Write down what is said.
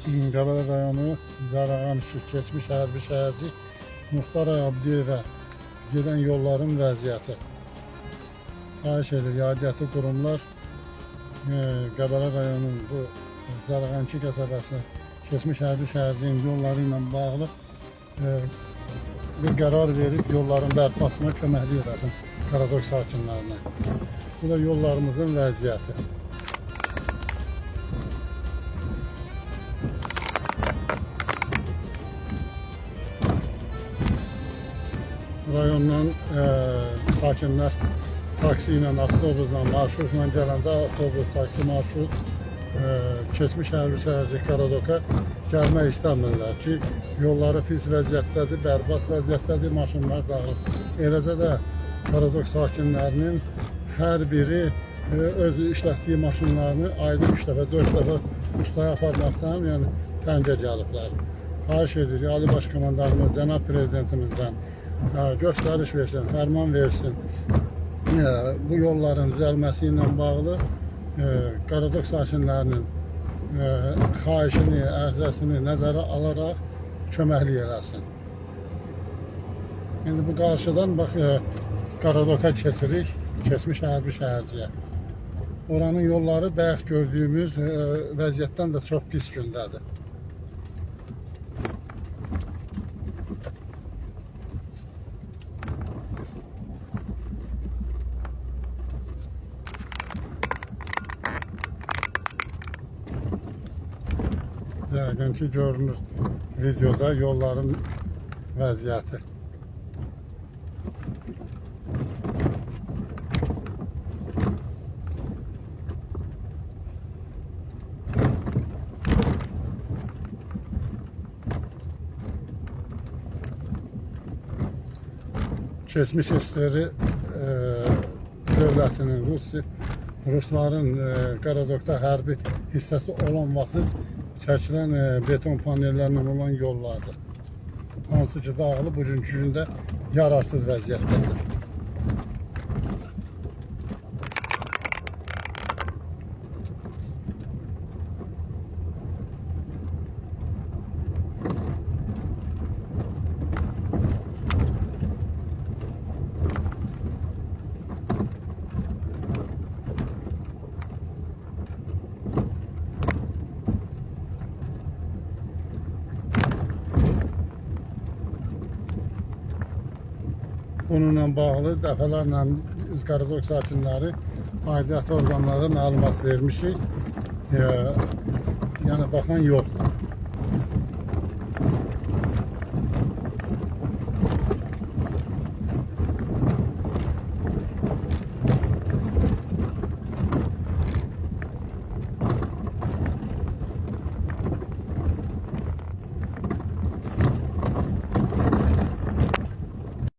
Qəbələ rayonu Zarağan keçmiş hərbi şəhərci Muxtar Abdiyevə gedən yolların vəziyyəti. Xahiş edir, aidiyyatı qurumlar Qəbələ rayonunun bu Zarağan qəsəbəsi keçmiş hərbi şəhərcinin yolları ilə bağlı bir qərar verib yolların bərpasına köməklik edəsin Qaradok sakinlərinə. Bu da yollarımızın vəziyyəti. Rayondan sakinlər taksi ilə, avtobusla, marşrutla gələndə avtobus, taksi, marşrut keçmiş hərbi şəhərci Qaradoka gəlmək istəmirlər ki, yolları pis vəziyyətdədir, bərbad vəziyyətdədir, maşınlar dağılıb. Eləcə də Qaradok sakinlərinin hər biri öz işlətdiyi maşınlarını ayda 3 dəfə, 4 dəfə ustaya aparmaqdan təngə gəliblər. Xahiş edirik, Ali Baş Komandanımız, Cənab Prezidentimizdən göstəriş versin, fərman versin. Bu yolların düzəlməsi ilə bağlı Qaradok sakinlərinin xahişini, ərzəsini nəzərə alaraq köməklik eləsin. İndi bu qarşıdan bax Qaradoka keçirik, keçmiş hərbi şəhərciyə. Oranın yolları bayaq gördüyümüz vəziyyətdən də çox pis gündədir. Yəqin ki, görünür videoda yolların vəziyyəti. Keçmiş SSR dövlətinin, Rusların Qaradokda hərbi hissəsi olan vaxtı çəkilən beton panellərlə olan yollardır. Hansı ki, dağılıb bugünkü gündə yararsız vəziyyətdədir. Bununla bağlı dəfələrlə Qaradok sakinləri aidiyyatı orqanlara məlumat vermişik. Yəni baxan yoxdur.